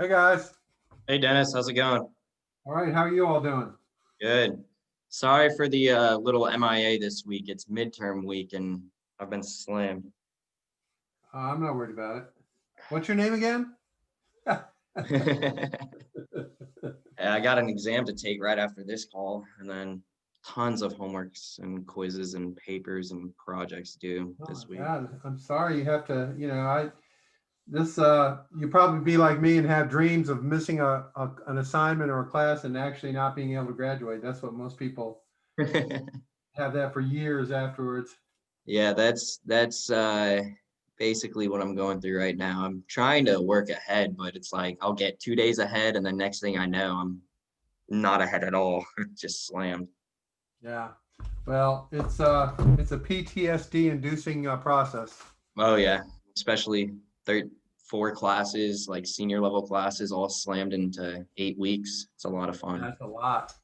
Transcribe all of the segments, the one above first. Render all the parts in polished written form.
Hey guys. Hey Dennis, how's it going? All right, how are you all doing? Good. Sorry for the little MIA this week. It's midterm week and I've been slammed. I'm not worried about it. What's your name again? I got an exam to take right after this call and then tons of homeworks and quizzes and papers and projects due Oh this my week. God, I'm sorry you have to, you probably be like me and have dreams of missing an assignment or a class and actually not being able to graduate. That's what most people have that for years afterwards. Yeah, that's basically what I'm going through right now. I'm trying to work ahead, but it's like I'll get 2 days ahead and the next thing I know, I'm not ahead at all. Just slammed. Yeah. Well, it's a PTSD inducing process. Oh yeah, especially third, 4 classes, like senior level classes, all slammed into 8 weeks. It's a lot of fun. That's a lot.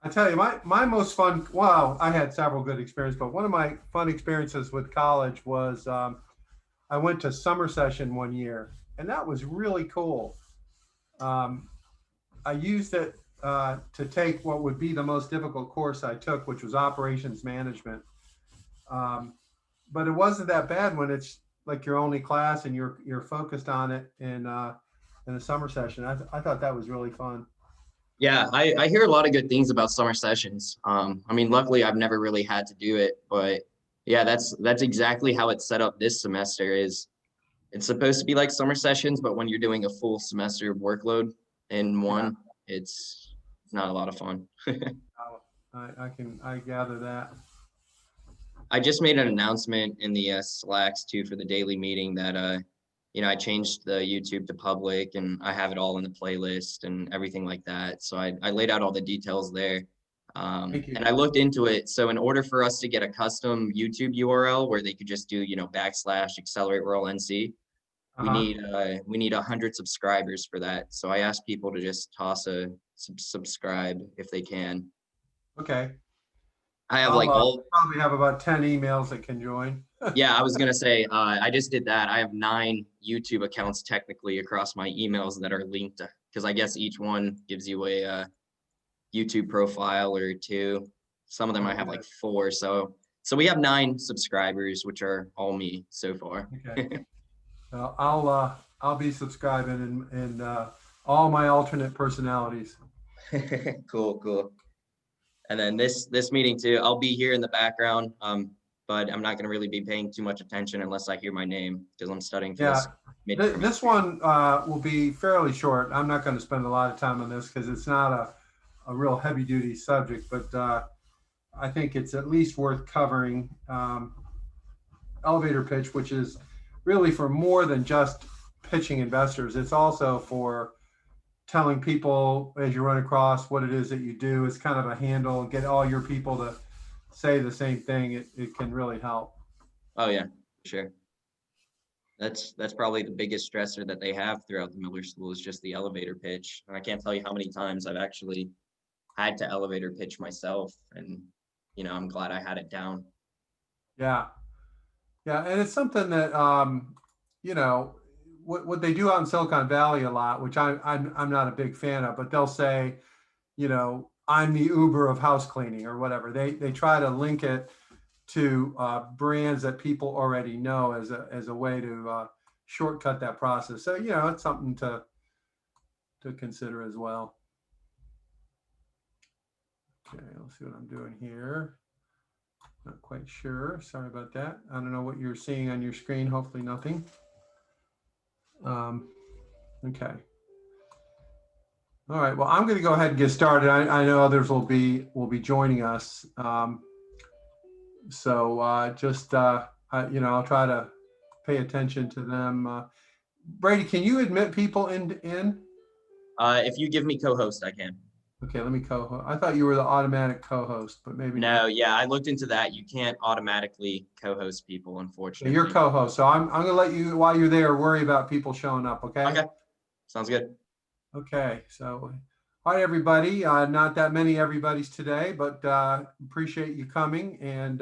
I tell you, my most fun, well, I had several good experiences, but one of my fun experiences with college was I went to summer session one year, and that was really cool. Um, I used it to take what would be the most difficult course I took, which was operations management. Um, but it wasn't that bad when it's like your only class and you're focused on it in a summer session. I thought that was really fun. Yeah, I hear a lot of good things about summer sessions. I mean, luckily I've never really had to do it, but yeah, that's exactly how it's set up this semester is it's supposed to be like summer sessions, but when you're doing a full semester of workload in Yeah, one, it's not a lot of fun. I gather that. I just made an announcement in the Slacks too for the daily meeting that I changed the YouTube to public and I have it all in the playlist and everything like that. So I laid out all the details there. Thank you. And I looked into it. So in order for us to get a custom YouTube URL where they could just do, / accelerate roll NC, Uh-huh. we need 100 subscribers for that. So I asked people to just toss a subscribe if they can. Okay. I have I'll like all probably have about 10 emails that can join. Yeah, I was gonna say, I just did that. I have 9 YouTube accounts technically across my emails that are linked because I guess each one gives you a YouTube profile or two. Some of them Oh, I have like good. 4. So we have 9 subscribers, which are all me so far. Okay. Well, I'll be subscribing and all my alternate personalities. Cool, cool. And then this meeting too, I'll be here in the background, but I'm not gonna really be paying too much attention unless I hear my name because I'm studying for Yeah. this midterm. This one will be fairly short. I'm not going to spend a lot of time on this because it's not a real heavy duty subject, but I think it's at least worth covering. Elevator pitch, which is really for more than just pitching investors. It's also for telling people as you run across what it is that you do. It's kind of a handle, get all your people to say the same thing. It can really help. Oh yeah, sure. That's probably the biggest stressor that they have throughout the Miller School is just the elevator pitch. And I can't tell you how many times I've actually had to elevator pitch myself, and I'm glad I had it down. Yeah. Yeah. And it's something that, you know, what they do out in Silicon Valley a lot, which I'm not a big fan of, but they'll say, I'm the Uber of house cleaning or whatever. They try to link it to brands that people already know as a way to shortcut that process. So it's something to consider as well. Okay, let's see what I'm doing here. Not quite sure. Sorry about that. I don't know what you're seeing on your screen. Hopefully nothing. Okay. All right. Well, I'm going to go ahead and get started. I know others will be joining us. So just I'll try to pay attention to them. Brady, can you admit people in? If you give me co-host, I can. Okay, let me co-host. I thought you were the automatic co-host, but maybe not. No, yeah, I looked into that. You can't automatically co-host people, Okay, you're unfortunately. co-host, so I'm gonna let you while you're there worry about people showing up. Okay. Okay, sounds good. Okay. So, hi everybody. Not that many everybody's today, but appreciate you coming and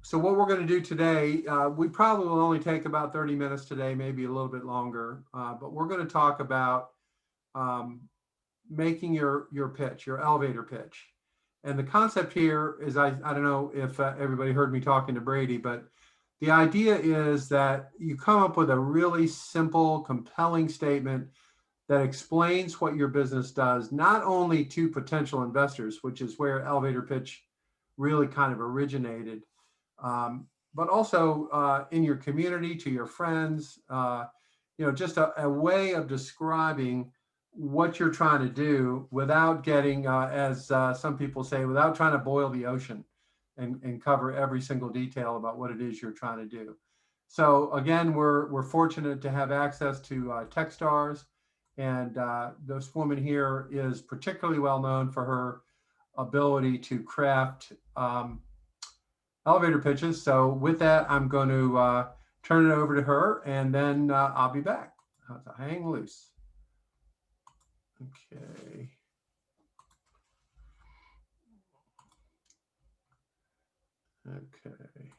So what we're going to do today, we probably will only take about 30 minutes today, maybe a little bit longer, but we're going to talk about um, making your pitch, your elevator pitch. And the concept here is, I don't know if everybody heard me talking to Brady, but the idea is that you come up with a really simple, compelling statement that explains what your business does, not only to potential investors, which is where elevator pitch really kind of originated, but also in your community, to your friends, just a way of describing what you're trying to do without getting, as some people say, without trying to boil the ocean and cover every single detail about what it is you're trying to do. So again, we're fortunate to have access to Techstars, and this woman here is particularly well known for her ability to craft elevator pitches. So with that, I'm going to turn it over to her, and then I'll be back. Hang loose. Okay. Okay.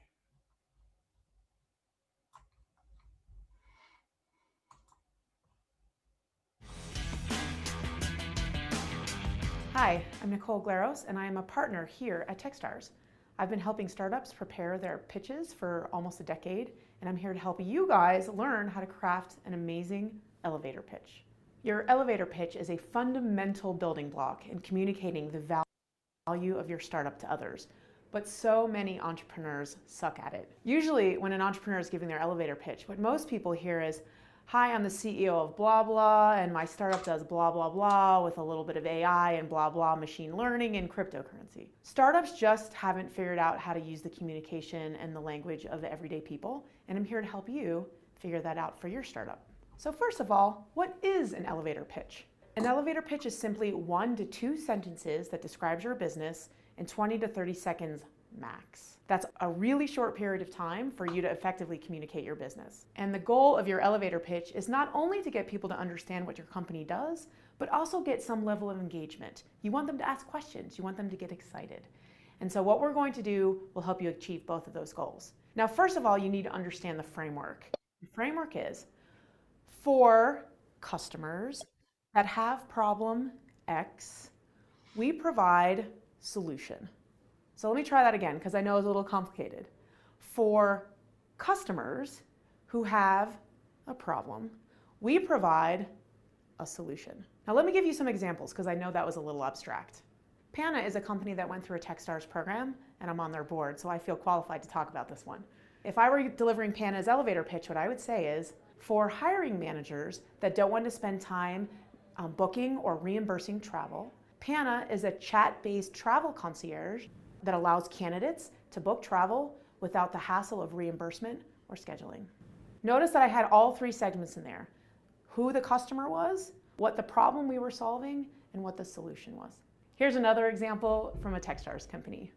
Hi, I'm Nicole Glaros, and I am a partner here at Techstars. I've been helping startups prepare their pitches for almost a decade, and I'm here to help you guys learn how to craft an amazing elevator pitch. Your elevator pitch is a fundamental building block in communicating the value of your startup to others, but so many entrepreneurs suck at it. Usually, when an entrepreneur is giving their elevator pitch, what most people hear is, "Hi, I'm the CEO of blah blah, and my startup does blah blah blah with a little bit of AI and blah blah machine learning and cryptocurrency." Startups just haven't figured out how to use the communication and the language of the everyday people, and I'm here to help you figure that out for your startup. So first of all, what is an elevator pitch? An elevator pitch is simply 1 to 2 sentences that describes your business in 20 to 30 seconds max. That's a really short period of time for you to effectively communicate your business. And the goal of your elevator pitch is not only to get people to understand what your company does, but also get some level of engagement. You want them to ask questions, you want them to get excited. And so what we're going to do will help you achieve both of those goals. Now, first of all, you need to understand the framework. The framework is for customers that have problem X, we provide solution. So let me try that again because I know it's a little complicated. For customers who have a problem, we provide a solution. Now let me give you some examples because I know that was a little abstract. PANA is a company that went through a Techstars program, and I'm on their board, so I feel qualified to talk about this one. If I were delivering PANA's elevator pitch, what I would say is, for hiring managers that don't want to spend time booking or reimbursing travel, PANA is a chat-based travel concierge that allows candidates to book travel without the hassle of reimbursement or scheduling. Notice that I had all 3 segments in there: who the customer was, what the problem we were solving, and what the solution was. Here's another example from a Techstars company.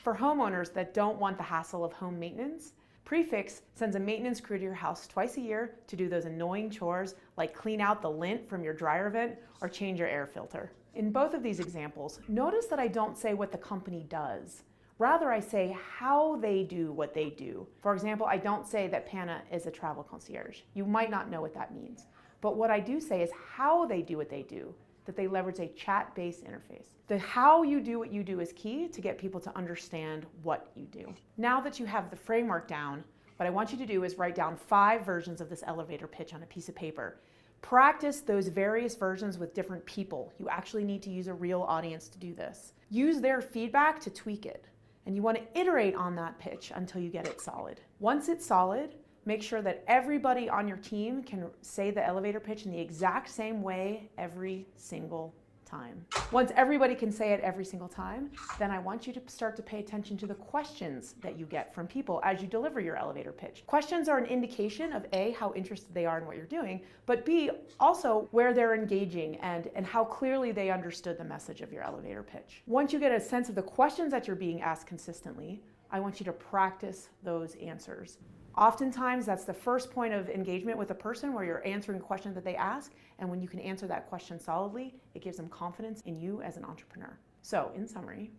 For homeowners that don't want the hassle of home maintenance, Prefix sends a maintenance crew to your house twice a year to do those annoying chores like clean out the lint from your dryer vent or change your air filter. In both of these examples, notice that I don't say what the company does. Rather, I say how they do what they do. For example, I don't say that PANA is a travel concierge. You might not know what that means. But what I do say is how they do what they do, that they leverage a chat-based interface. The how you do what you do is key to get people to understand what you do. Now that you have the framework down, what I want you to do is write down 5 versions of this elevator pitch on a piece of paper. Practice those various versions with different people. You actually need to use a real audience to do this. Use their feedback to tweak it. And you want to iterate on that pitch until you get it solid. Once it's solid, make sure that everybody on your team can say the elevator pitch in the exact same way every single time. Once everybody can say it every single time, then I want you to start to pay attention to the questions that you get from people as you deliver your elevator pitch. Questions are an indication of A, how interested they are in what you're doing, but B, also where they're engaging and how clearly they understood the message of your elevator pitch. Once you get a sense of the questions that you're being asked consistently, I want you to practice those answers. Oftentimes, that's the first point of engagement with a person where you're answering a question that they ask, and when you can answer that question solidly, it gives them confidence in you as an entrepreneur. So, in summary,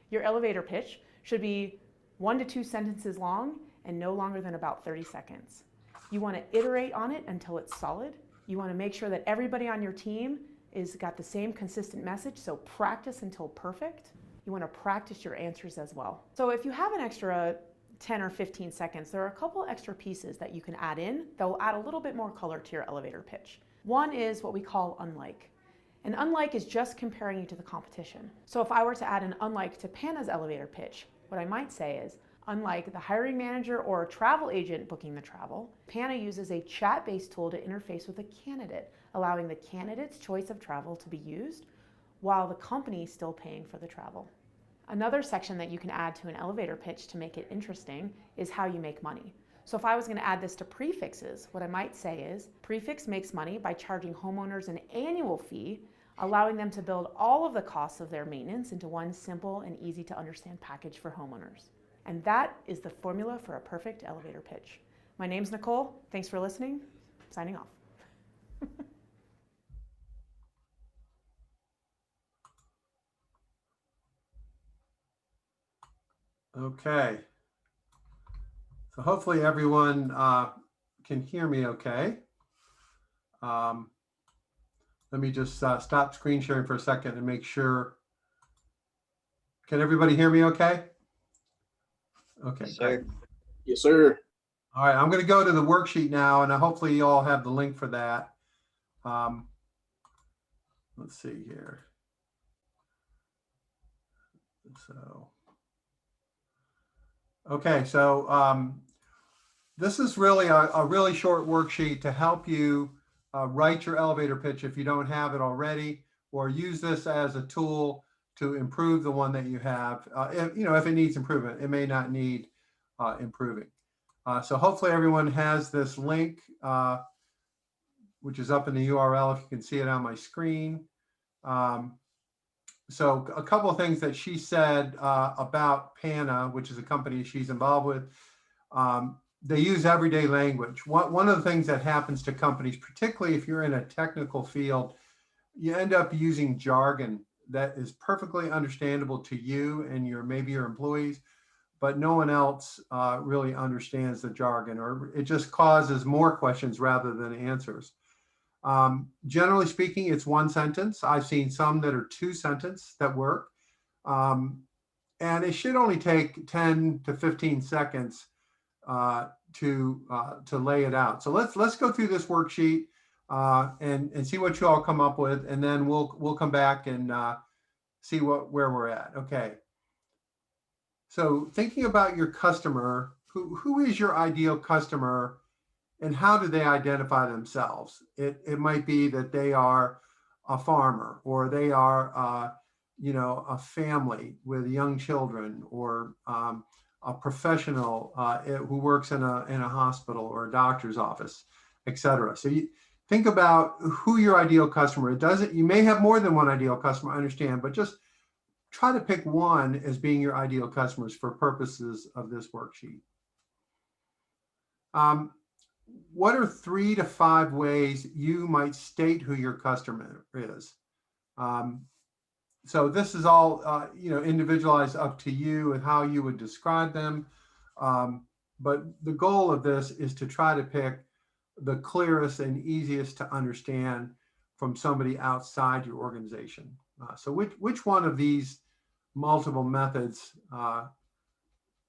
your elevator pitch should be 1 to 2 sentences long and no longer than about 30 seconds. You want to iterate on it until it's solid. You want to make sure that everybody on your team is got the same consistent message, so practice until perfect. You want to practice your answers as well. So if you have an extra 10 or 15 seconds, there are a couple extra pieces that you can add in that will add a little bit more color to your elevator pitch. One is what we call unlike. An unlike is just comparing you to the competition. So if I were to add an unlike to Pana's elevator pitch, what I might say is, unlike the hiring manager or a travel agent booking the travel, Pana uses a chat-based tool to interface with a candidate, allowing the candidate's choice of travel to be used while the company is still paying for the travel. Another section that you can add to an elevator pitch to make it interesting is how you make money. So if I was going to add this to prefixes, what I might say is, prefix makes money by charging homeowners an annual fee, allowing them to build all of the costs of their maintenance into one simple and easy to understand package for homeowners. And that is the formula for a perfect elevator pitch. My name's Nicole. Thanks for listening. Signing off. Okay. So hopefully everyone can hear me okay. Let me just stop screen sharing for a second and make sure. Can everybody hear me okay? Okay. Yes, sir. Great. Yes, sir. All right, I'm going to go to the worksheet now, and hopefully you all have the link for that. Let's see here. So, okay, so this is really a really short worksheet to help you write your elevator pitch if you don't have it already, or use this as a tool to improve the one that you have. If it needs improvement, it may not need improving. So hopefully everyone has this link, which is up in the URL if you can see it on my screen. So a couple of things that she said about Pana, which is a company she's involved with. They use everyday language. One of the things that happens to companies, particularly if you're in a technical field, you end up using jargon that is perfectly understandable to you and maybe your employees, but no one else really understands the jargon, or it just causes more questions rather than answers. Generally speaking, it's one sentence. I've seen some that are 2 sentences that work. And it should only take 10 to 15 seconds to lay it out. So let's go through this worksheet and see what you all come up with, and then we'll come back and see where we're at. Okay. So thinking about your customer, who is your ideal customer, and how do they identify themselves? It might be that they are a farmer, or they are a family with young children, or a professional who works in a hospital or a doctor's office, etc. So you think about who your ideal customer is. You may have more than one ideal customer, I understand, but just try to pick one as being your ideal customers for purposes of this worksheet. What are 3 to 5 ways you might state who your customer is? So this is all individualized up to you and how you would describe them. But the goal of this is to try to pick the clearest and easiest to understand from somebody outside your organization. So which one of these multiple methods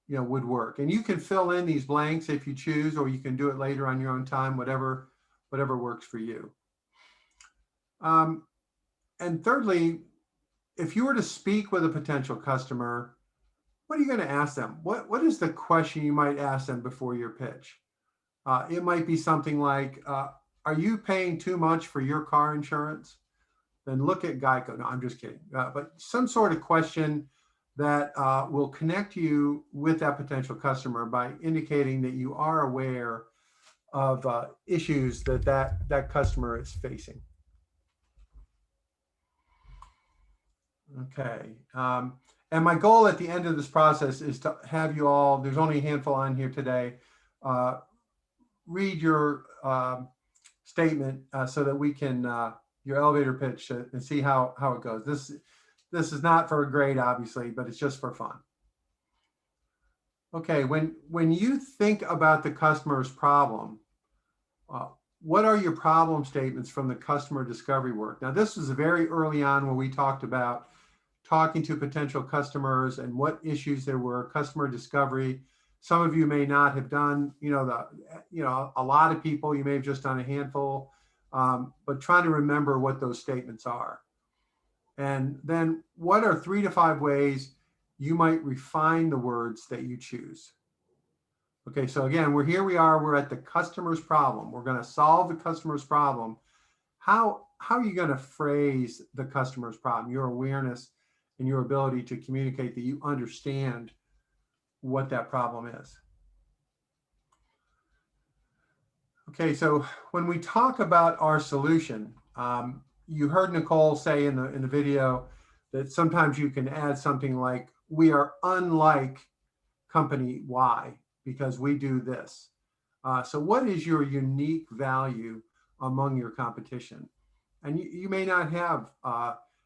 would work? And you can fill in these blanks if you choose, or you can do it later on your own time, whatever works for you. And thirdly, if you were to speak with a potential customer, what are you going to ask them? What is the question you might ask them before your pitch? It might be something like, are you paying too much for your car insurance? Then look at Geico. No, I'm just kidding. But some sort of question that will connect you with that potential customer by indicating that you are aware of issues that customer is facing. Okay. And my goal at the end of this process is to have you all, there's only a handful on here today, read your statement so that we can, your elevator pitch, and see how it goes. This is not for a grade, obviously, but it's just for fun. Okay, when you think about the customer's problem, uh, what are your problem statements from the customer discovery work? Now, this was very early on where we talked about talking to potential customers and what issues there were, customer discovery. Some of you may not have done, a lot of people, you may have just done a handful, but trying to remember what those statements are. And then what are 3 to 5 ways you might refine the words that you choose? Okay, so again, we're at the customer's problem. We're going to solve the customer's problem. How are you going to phrase the customer's problem? Your awareness and your ability to communicate that you understand what that problem is. Okay, so when we talk about our solution, you heard Nicole say in the video that sometimes you can add something like, we are unlike company Y because we do this. So what is your unique value among your competition? And you may not have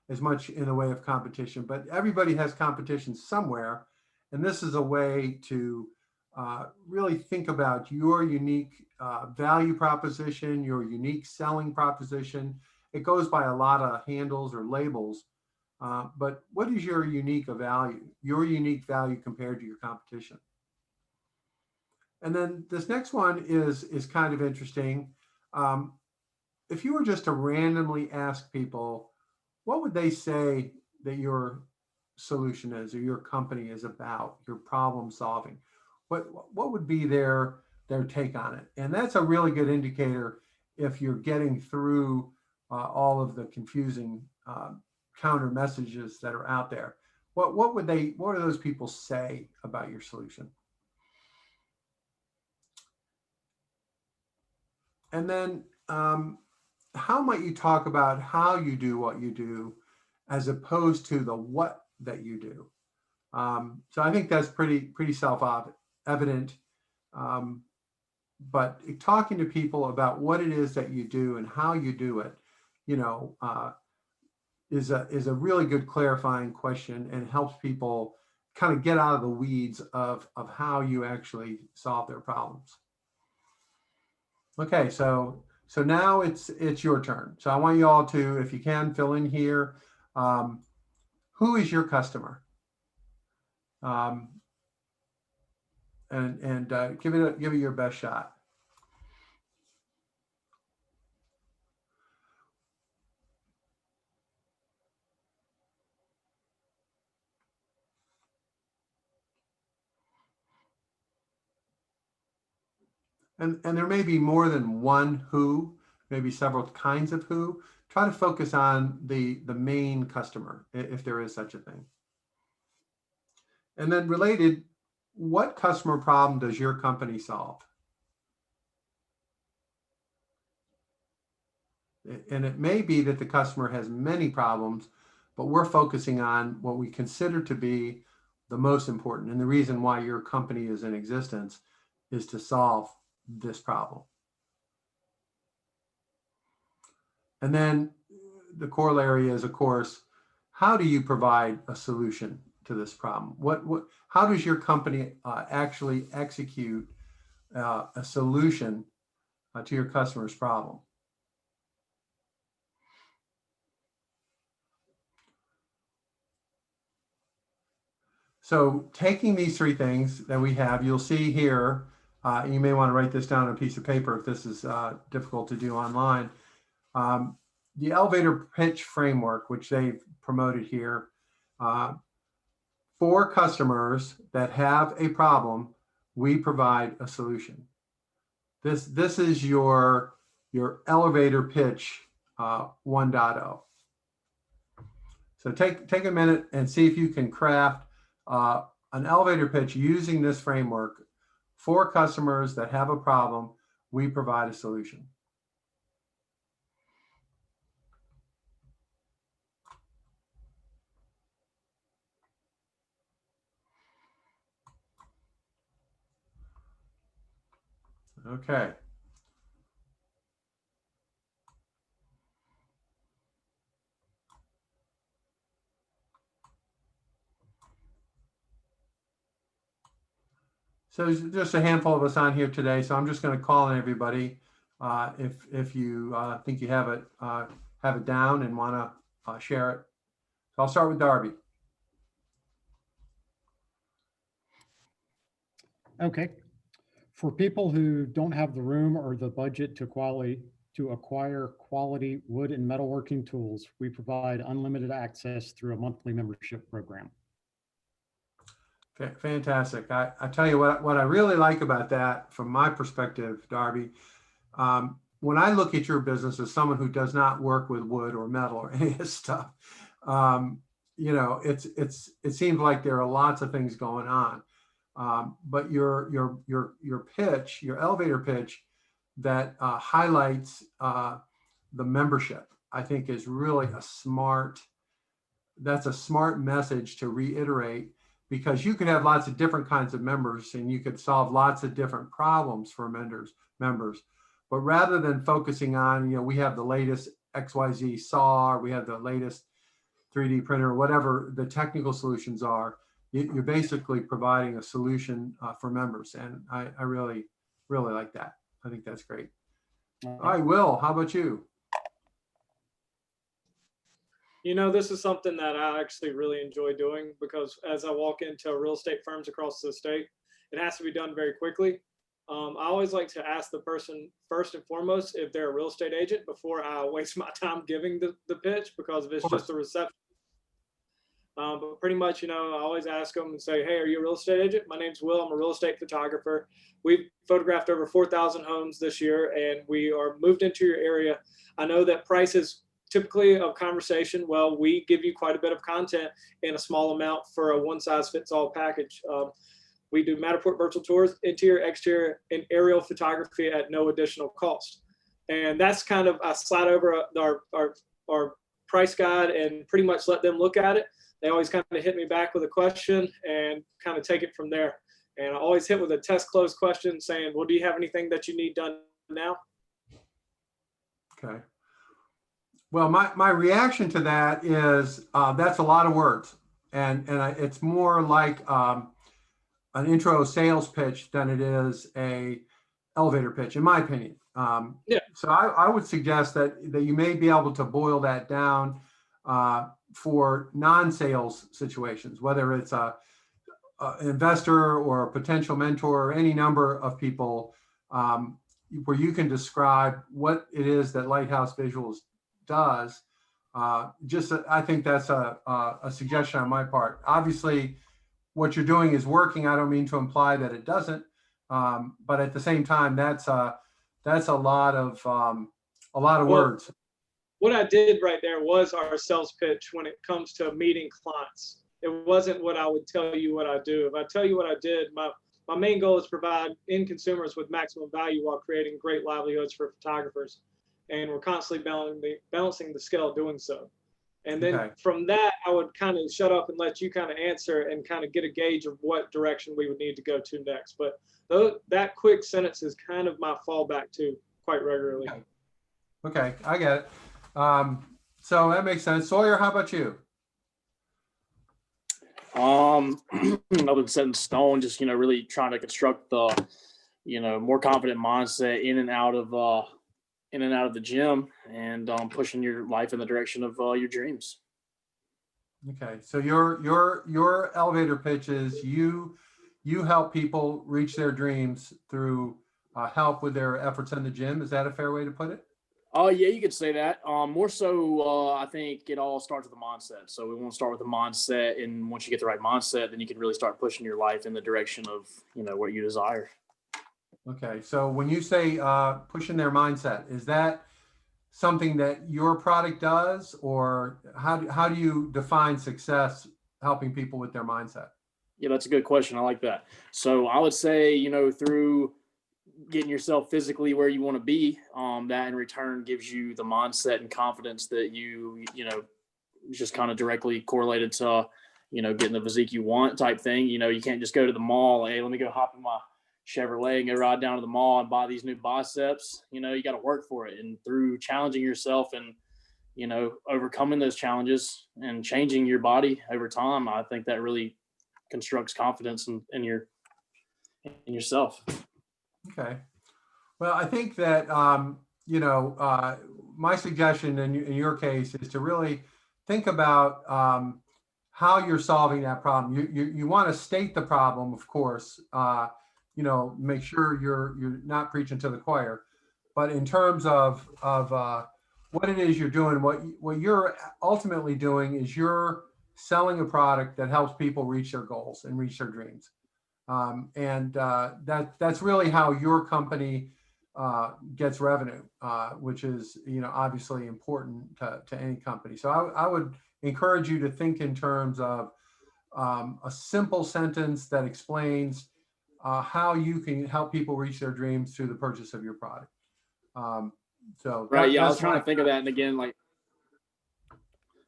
as much in the way of competition, but everybody has competition somewhere. And this is a way to really think about your unique value proposition, your unique selling proposition. It goes by a lot of handles or labels, but what is your unique value compared to your competition? And then this next one is kind of interesting. If you were just to randomly ask people, what would they say that your solution is or your company is about, your problem solving? What would be their take on it? And that's a really good indicator if you're getting through all of the confusing counter messages that are out there. What do those people say about your solution? And then how might you talk about how you do what you do as opposed to the what that you do? So I think that's pretty self-evident. But talking to people about what it is that you do and how you do it, is a really good clarifying question and helps people kind of get out of the weeds of how you actually solve their problems. Okay, so now it's your turn. So I want you all to, if you can, fill in here. Who is your customer? And give it your best shot. And there may be more than one who, maybe several kinds of who. Try to focus on the main customer, if there is such a thing. And then related, what customer problem does your company solve? And it may be that the customer has many problems, but we're focusing on what we consider to be the most important. And the reason why your company is in existence is to solve this problem. And then the corollary is, of course, how do you provide a solution to this problem? How does your company actually execute a solution to your customer's problem? So taking these 3 things that we have, you'll see here, you may want to write this down on a piece of paper if this is difficult to do online. The elevator pitch framework, which they've promoted here, for customers that have a problem, we provide a solution. This is your elevator pitch 1.0. So take a minute and see if you can craft an elevator pitch using this framework for customers that have a problem. We provide a solution. Okay. So there's just a handful of us on here today, so I'm just going to call on everybody. If you think you have it down and want to share it. So I'll start with Darby. Okay. For people who don't have the room or the budget to acquire quality wood and metalworking tools, we provide unlimited access through a monthly membership program. Fantastic. I tell you what I really like about that from my perspective, Darby, when I look at your business as someone who does not work with wood or metal or any of this stuff, you know, it seems like there are lots of things going on. But your pitch, your elevator pitch that highlights the membership, I think is really that's a smart message to reiterate, because you could have lots of different kinds of members and you could solve lots of different problems for members. But rather than focusing on, you know, we have the latest XYZ saw, or we have the latest 3D printer, whatever the technical solutions are, you're basically providing a solution for members. And I really, really like that. I think that's great. All right, Will, how about you? You know, this is something that I actually really enjoy doing, because as I walk into real estate firms across the state, it has to be done very quickly. I always like to ask the person first and foremost if they're a real estate agent before I waste my time giving the pitch, because if it's just a reception. But pretty much, you know, I always ask them and say, hey, are you a real estate agent? My name's Will. I'm a real estate photographer. We've photographed over 4,000 homes this year, and we are moved into your area. I know that price is typically of conversation. Well, we give you quite a bit of content in a small amount for a one-size-fits-all package. We do Matterport virtual tours, interior, exterior, and aerial photography at no additional cost. And that's kind of, I slide over our price guide and pretty much let them look at it. They always kind of hit me back with a question and kind of take it from there. And I always hit with a test close question saying, well, do you have anything that you need done now? Okay. Well, my reaction to that is that's a lot of words. And it's more like an intro sales pitch than it is a elevator pitch, in my opinion. Yeah. So I would suggest that you may be able to boil that down for non-sales situations, whether it's an investor or a potential mentor or any number of people, where you can describe what it is that Lighthouse Visuals does. I think that's a suggestion on my part. Obviously, what you're doing is working. I don't mean to imply that it doesn't, but at the same time, that's a lot of words. What I did right there was our sales pitch when it comes to meeting clients. It wasn't what I would tell you what I do. If I tell you what I did, my main goal is to provide end consumers with maximum value while creating great livelihoods for photographers. And we're constantly balancing the scale doing so. And then from that, I would kind of shut up and let you kind of answer and kind of get a gauge of what direction we would need to go to next. But that quick sentence is kind of my fallback to quite regularly. Okay, I get it. So that makes sense. Sawyer, how about you? Nothing set in stone, just, you know, really trying to construct the, you know, more confident mindset in and out of the gym, and pushing your life in the direction of your dreams. Okay, so your elevator pitch is you help people reach their dreams through help with their efforts in the gym. Is that a fair way to put it? Oh, yeah, you could say that. More so, I think it all starts with the mindset. So we want to start with the mindset, and once you get the right mindset, then you can really start pushing your life in the direction of, you know, what you desire. Okay, so when you say pushing their mindset, is that something that your product does, or how do you define success helping people with their mindset? Yeah, that's a good question. I like that. So I would say, you know, through getting yourself physically where you want to be, that in return gives you the mindset and confidence that you know, just kind of directly correlated to, you know, getting the physique you want type thing. You know, you can't just go to the mall, hey, let me go hop in my Chevrolet and go ride down to the mall and buy these new biceps. You know, you got to work for it. And through challenging yourself and, you know, overcoming those challenges and changing your body over time, I think that really constructs confidence in and yourself. Okay. Well, I think that, my suggestion in your case is to really think about how you're solving that problem. You want to state the problem, of course, make sure you're not preaching to the choir. But in terms of what it is you're doing, what you're ultimately doing is you're selling a product that helps people reach their goals and reach their dreams. That's really how your company gets revenue, which is, obviously important to any company. So I would encourage you to think in terms of a simple sentence that explains how you can help people reach their dreams through the purchase of your product. Right. Yeah, I was that's trying to think of that, and again, like,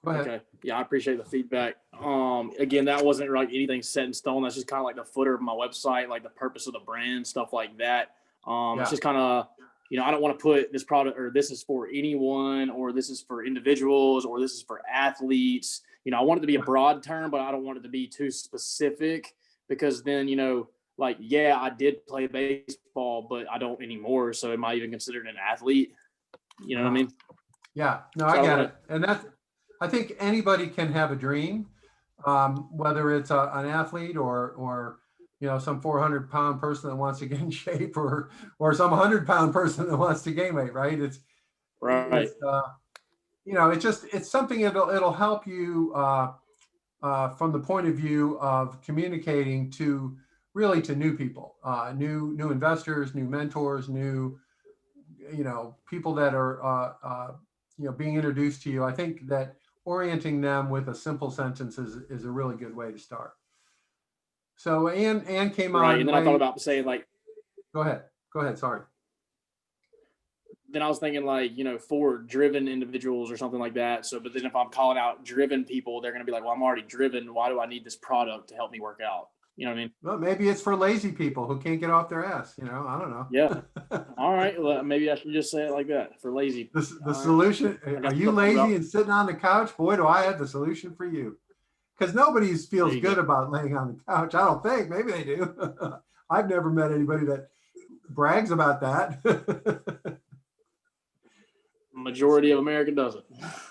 Go ahead. okay, yeah, I appreciate the feedback. Again, that wasn't like anything set in stone. That's just kind of like the footer of my website, like the purpose of the brand, stuff like that. It's just kind of, I don't want to put this product or this is for anyone, or this is for individuals, or this is for athletes. I want it to be a broad term, but I don't want it to be too specific, because then, like, yeah, I did play baseball, but I don't anymore. So am I even considered an athlete? You know what I mean? Yeah, no, So I get it. And I think anybody can have a dream, whether it's an athlete or some 400-pound person that wants to get in shape, or some 100-pound person that wants to gain weight, right? Right. It's something it'll help you from the point of view of communicating to new people, new investors, new mentors, new people that are being introduced to you. I think that orienting them with a simple sentence is a really good way to start. So Ann came on. Right. And then I thought late. about saying, like, Go ahead. Sorry. then I was thinking, like, for driven individuals or something like that. So, but then if I'm calling out driven people, they're going to be like, well, I'm already driven. Why do I need this product to help me work out? You know what I mean? Well, maybe it's for lazy people who can't get off their ass. I don't know. Yeah. All right. Well, maybe I should just say it like that, for lazy. The solution, are you lazy and sitting on the couch? Boy, do I have the solution for you. Because nobody feels good about laying on the couch. I don't think. Maybe they do. I've never met anybody that brags about that. Majority of America doesn't.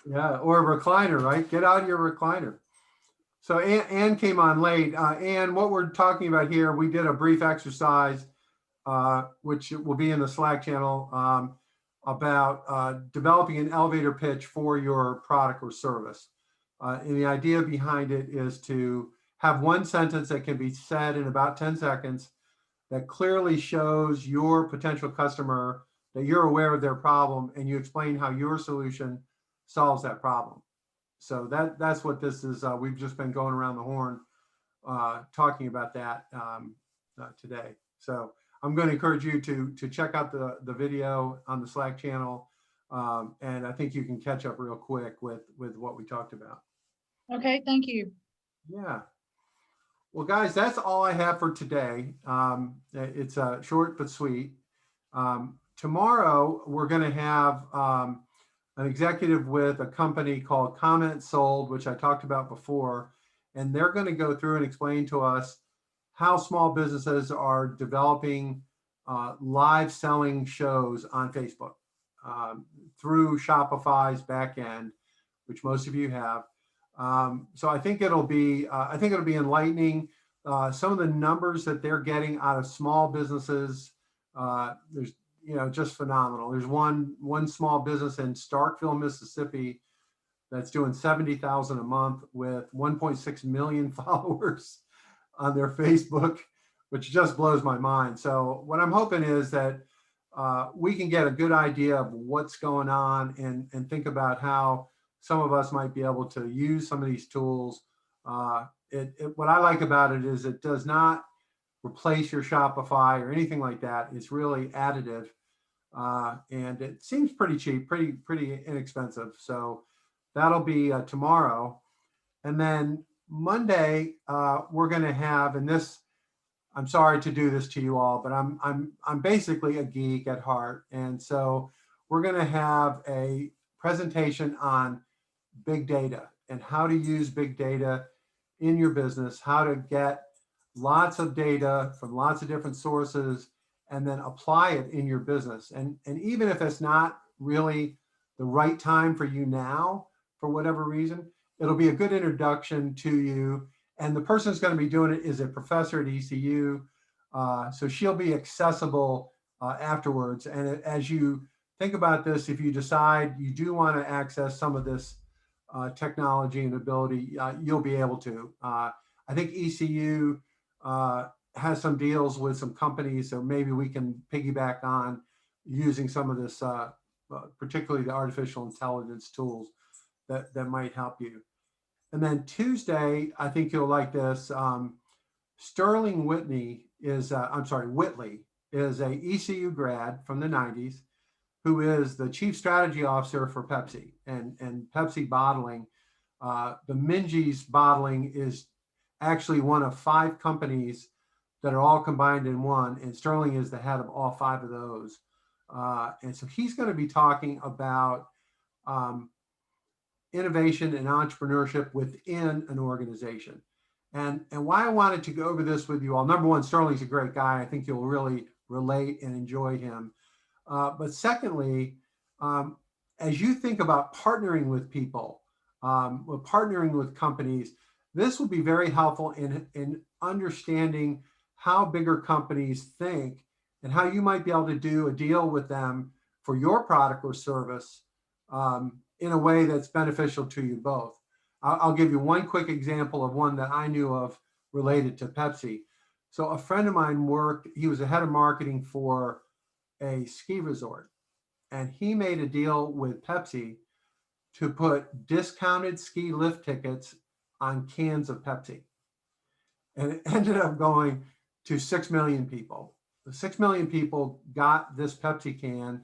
Yeah, or a recliner, right? Get out of your recliner. So Ann came on late. Ann, what we're talking about here, we did a brief exercise, which will be in the Slack channel, about developing an elevator pitch for your product or service. And the idea behind it is to have one sentence that can be said in about 10 seconds that clearly shows your potential customer that you're aware of their problem, and you explain how your solution solves that problem. So that's what this is. We've just been going around the horn talking about that today. So I'm going to encourage you to check out the video on the Slack channel, and I think you can catch up real quick with what we talked about. Okay, thank you. Yeah. Well, guys, that's all I have for today. It's short but sweet. Tomorrow, we're going to have an executive with a company called Comment Sold, which I talked about before. And they're going to go through and explain to us how small businesses are developing live selling shows on Facebook through Shopify's backend, which most of you have. So I think it'll be enlightening. Some of the numbers that they're getting out of small businesses, there's just phenomenal. There's one small business in Starkville, Mississippi, that's doing 70,000 a month with 1.6 million followers on their Facebook, which just blows my mind. So what I'm hoping is that we can get a good idea of what's going on and think about how some of us might be able to use some of these tools. What I like about it is it does not replace your Shopify or anything like that. It's really additive, and it seems pretty cheap, pretty inexpensive. So that'll be tomorrow, and then Monday we're going to have. And this, I'm sorry to do this to you all, but I'm basically a geek at heart, and so we're going to have a presentation on big data and how to use big data in your business, how to get lots of data from lots of different sources and then apply it in your business. And even if it's not really the right time for you now, for whatever reason, it'll be a good introduction to you. And the person who's going to be doing it is a professor at ECU. So she'll be accessible afterwards. And as you think about this, if you decide you do want to access some of this technology and ability, you'll be able to. I think ECU has some deals with some companies, so maybe we can piggyback on using some of this, particularly the artificial intelligence tools that might help you. And then Tuesday, I think you'll like this. Sterling Whitley is a ECU grad from the 90s who is the chief strategy officer for Pepsi and Pepsi bottling. The Minji's bottling is actually one of 5 companies that are all combined in one, and Sterling is the head of all 5 of those. And so he's going to be talking about innovation and entrepreneurship within an organization. And why I wanted to go over this with you all, number one, Sterling's a great guy. I think you'll really relate and enjoy him. But secondly, as you think about partnering with people, partnering with companies, this will be very helpful in understanding how bigger companies think and how you might be able to do a deal with them for your product or service in a way that's beneficial to you both. I'll give you one quick example of one that I knew of related to Pepsi. So a friend of mine he was the head of marketing for a ski resort, and he made a deal with Pepsi to put discounted ski lift tickets on cans of Pepsi. And it ended up going to 6 million people. The 6 million people got this Pepsi can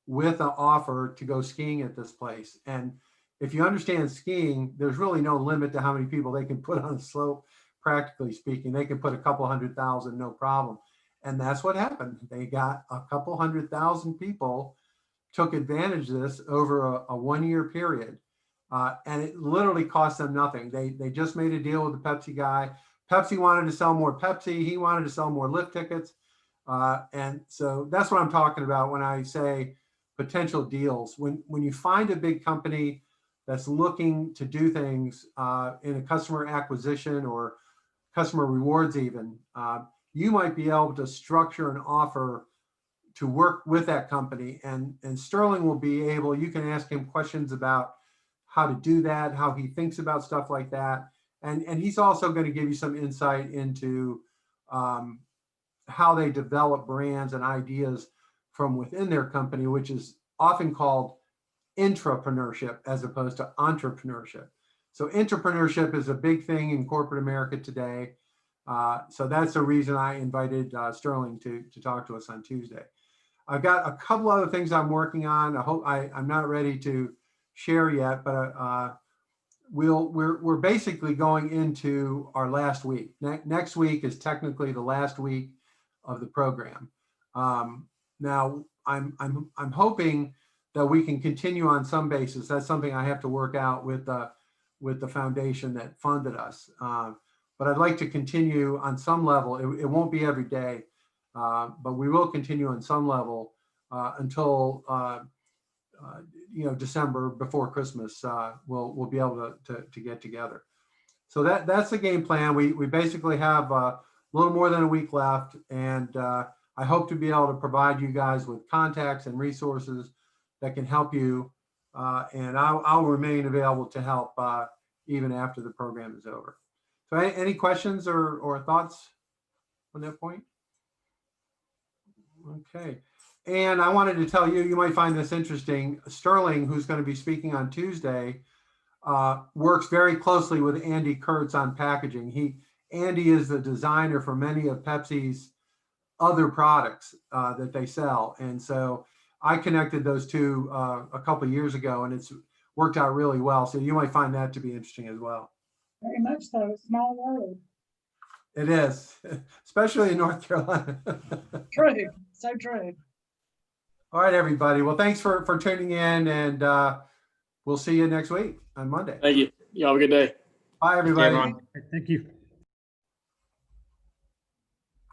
with an offer to go skiing at this place. And if you understand skiing, there's really no limit to how many people they can put on a slope, practically speaking. They can put a couple 100,000, no problem. And that's what happened. They got a couple 100,000 people, took advantage of this over a 1-year period. And it literally cost them nothing. They just made a deal with the Pepsi guy. Pepsi wanted to sell more Pepsi. He wanted to sell more lift tickets. And so that's what I'm talking about when I say potential deals. When you find a big company that's looking to do things in a customer acquisition or customer rewards even, you might be able to structure an offer to work with that company. And Sterling will be able, you can ask him questions about how to do that, how he thinks about stuff like that. And he's also going to give you some insight into how they develop brands and ideas from within their company, which is often called intrapreneurship as opposed to entrepreneurship. So entrepreneurship is a big thing in corporate America today. So that's the reason I invited Sterling to talk to us on Tuesday. I've got a couple other things I'm working on. I'm not ready to share yet, but we're basically going into our last week. Next week is technically the last week of the program. Now I'm hoping that we can continue on some basis. That's something I have to work out with the foundation that funded us. But I'd like to continue on some level. It won't be every day, but we will continue on some level until December, before Christmas. We'll be able to get together. So that's the game plan. We basically have a little more than a week left, and I hope to be able to provide you guys with contacts and resources that can help you, and I'll remain available to help even after the program is over. So any questions or thoughts on that point? Okay. And I wanted to tell you, you might find this interesting. Sterling, who's going to be speaking on Tuesday, works very closely with Andy Kurtz on packaging. Andy is the designer for many of Pepsi's other products that they sell. And so I connected those two a couple of years ago, and it's worked out really well. So you might find that to be interesting as well. Very much so. Small world. It is, especially in North Carolina. True. So true. All right, everybody. Well, thanks for tuning in, and we'll see you next week on Monday. Thank you. Y'all have a good day. Bye, everybody. everyone. Thank you.